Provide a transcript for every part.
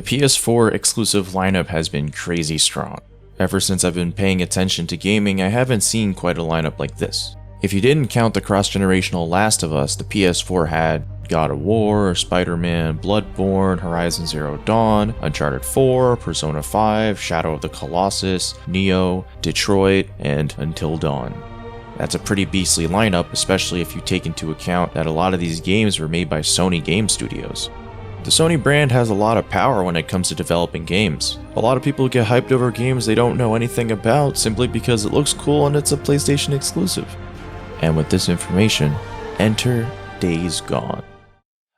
The PS4 exclusive lineup has been crazy strong. Ever since I've been paying attention to gaming, I haven't seen quite a lineup like this. If you didn't count the cross-generational Last of Us, the PS4 had God of War, Spider-Man, Bloodborne, Horizon Zero Dawn, Uncharted 4, Persona 5, Shadow of the Colossus, Neo, Detroit, and Until Dawn. That's a pretty beastly lineup, especially if you take into account that a lot of these games were made by Sony Game Studios. The Sony brand has a lot of power when it comes to developing games. A lot of people get hyped over games they don't know anything about simply because it looks cool and it's a PlayStation exclusive. And with this information, enter Days Gone.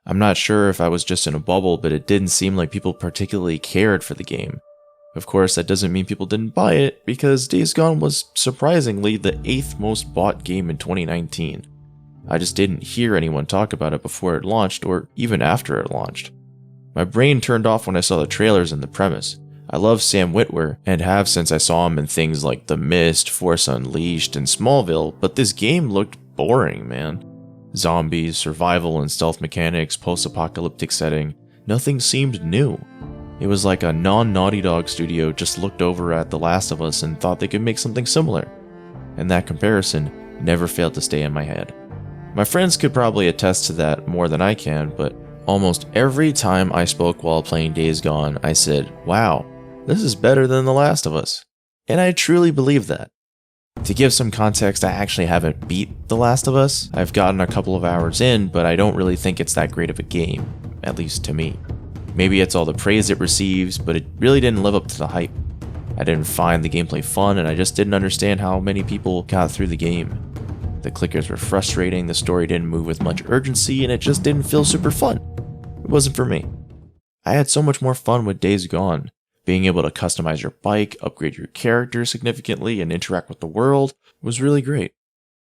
I'm not sure if I was just in a bubble, but it didn't seem like people particularly cared for the game. Of course, that doesn't mean people didn't buy it, because Days Gone was surprisingly the 8th most bought game in 2019. I just didn't hear anyone talk about it before it launched, or even after it launched. My brain turned off when I saw the trailers and the premise. I love Sam Witwer, and have since I saw him in things like The Mist, Force Unleashed, and Smallville, but this game looked boring, man. Zombies, survival and stealth mechanics, post-apocalyptic setting, nothing seemed new. It was like a non-Naughty Dog studio just looked over at The Last of Us and thought they could make something similar. And that comparison never failed to stay in my head. My friends could probably attest to that more than I can, but almost every time I spoke while playing Days Gone, I said, wow, this is better than The Last of Us. And I truly believe that. To give some context, I actually haven't beat The Last of Us. I've gotten a couple of hours in, but I don't really think it's that great of a game, at least to me. Maybe it's all the praise it receives, but it really didn't live up to the hype. I didn't find the gameplay fun, and I just didn't understand how many people got through the game. The clickers were frustrating, the story didn't move with much urgency, and it just didn't feel super fun. It wasn't for me. I had so much more fun with Days Gone. Being able to customize your bike, upgrade your character significantly, and interact with the world was really great.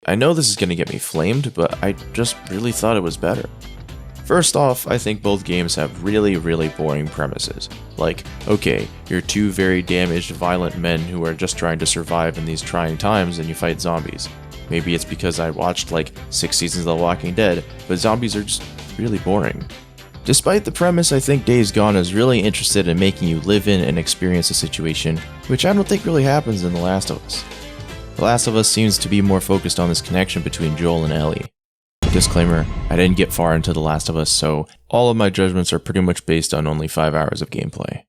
I know this is going to get me flamed, but I just really thought it was better. First off, I think both games have really boring premises. Like, okay, you're two very damaged, violent men who are just trying to survive in these trying times and you fight zombies. Maybe it's because I watched like 6 seasons of The Walking Dead, but zombies are just really boring. Despite the premise, I think Days Gone is really interested in making you live in and experience a situation, which I don't think really happens in The Last of Us. The Last of Us seems to be more focused on this connection between Joel and Ellie. Disclaimer, I didn't get far into The Last of Us, so all of my judgments are pretty much based on only 5 hours of gameplay.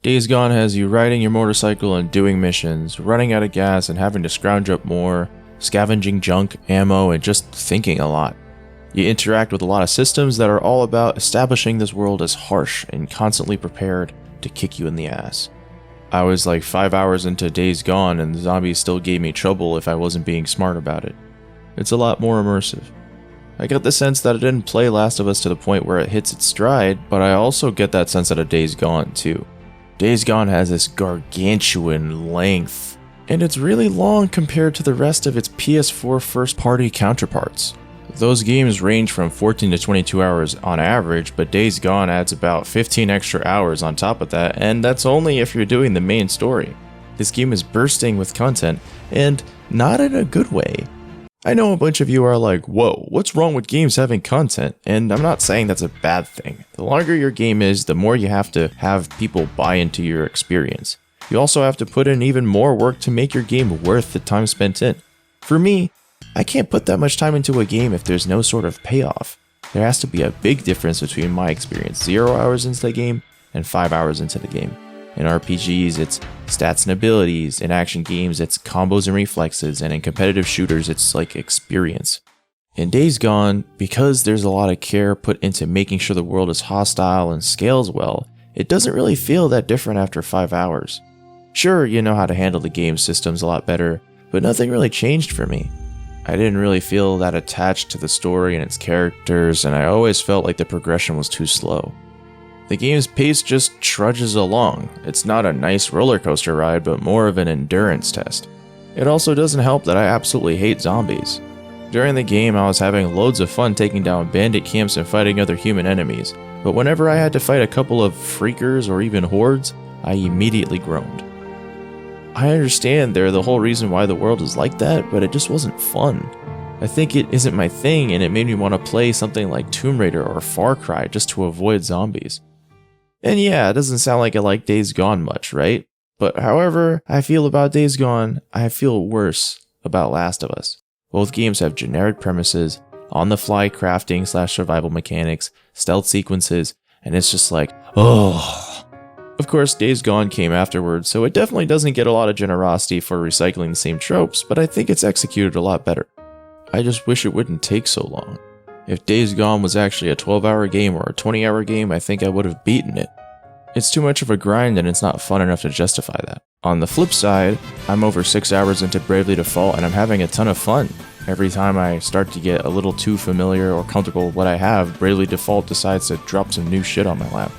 Days Gone has you riding your motorcycle and doing missions, running out of gas and having to scrounge up more, scavenging junk, ammo, and just thinking a lot. You interact with a lot of systems that are all about establishing this world as harsh and constantly prepared to kick you in the ass. I was like 5 hours into Days Gone and the zombies still gave me trouble if I wasn't being smart about it. It's a lot more immersive. I get the sense that I didn't play Last of Us to the point where it hits its stride, but I also get that sense out of Days Gone too. Days Gone has this gargantuan length, and it's really long compared to the rest of its PS4 first-party counterparts. Those games range from 14 to 22 hours on average, but Days Gone adds about 15 extra hours on top of that, and that's only if you're doing the main story. This game is bursting with content, and not in a good way. I know a bunch of you are like, whoa, what's wrong with games having content? And I'm not saying that's a bad thing. The longer your game is, the more you have to have people buy into your experience. You also have to put in even more work to make your game worth the time spent in. For me, I can't put that much time into a game if there's no sort of payoff. There has to be a big difference between my experience 0 hours into the game and 5 hours into the game. In RPGs, it's stats and abilities. In action games, it's combos and reflexes. And in competitive shooters, it's like experience. In Days Gone, because there's a lot of care put into making sure the world is hostile and scales well, it doesn't really feel that different after 5 hours. Sure, you know how to handle the game systems a lot better, but nothing really changed for me. I didn't really feel that attached to the story and its characters, and I always felt like the progression was too slow. The game's pace just trudges along. It's not a nice roller coaster ride, but more of an endurance test. It also doesn't help that I absolutely hate zombies. During the game, I was having loads of fun taking down bandit camps and fighting other human enemies, but whenever I had to fight a couple of freakers or even hordes, I immediately groaned. I understand they're the whole reason why the world is like that, but it just wasn't fun. I think it isn't my thing, and it made me want to play something like Tomb Raider or Far Cry just to avoid zombies. And yeah, it doesn't sound like I like Days Gone much, right? But however I feel about Days Gone, I feel worse about Last of Us. Both games have generic premises, on-the-fly crafting / survival mechanics, stealth sequences, and it's just like, oh. Of course, Days Gone came afterwards, so it definitely doesn't get a lot of generosity for recycling the same tropes, but I think it's executed a lot better. I just wish it wouldn't take so long. If Days Gone was actually a 12-hour game or a 20-hour game, I think I would have beaten it. It's too much of a grind and it's not fun enough to justify that. On the flip side, I'm over 6 hours into Bravely Default and I'm having a ton of fun. Every time I start to get a little too familiar or comfortable with what I have, Bravely Default decides to drop some new shit on my lap.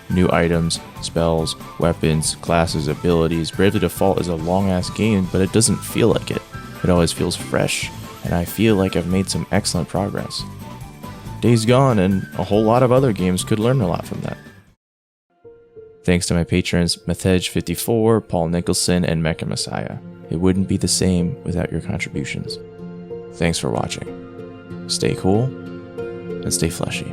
New items, spells, weapons, classes, abilities. Bravely Default is a long-ass game, but it doesn't feel like it. It always feels fresh, and I feel like I've made some excellent progress. Days Gone and a whole lot of other games could learn a lot from that. Thanks to my patrons Methej54, Paul Nicholson, and Mecha Messiah. It wouldn't be the same without your contributions. Thanks for watching. Stay cool and stay fleshy.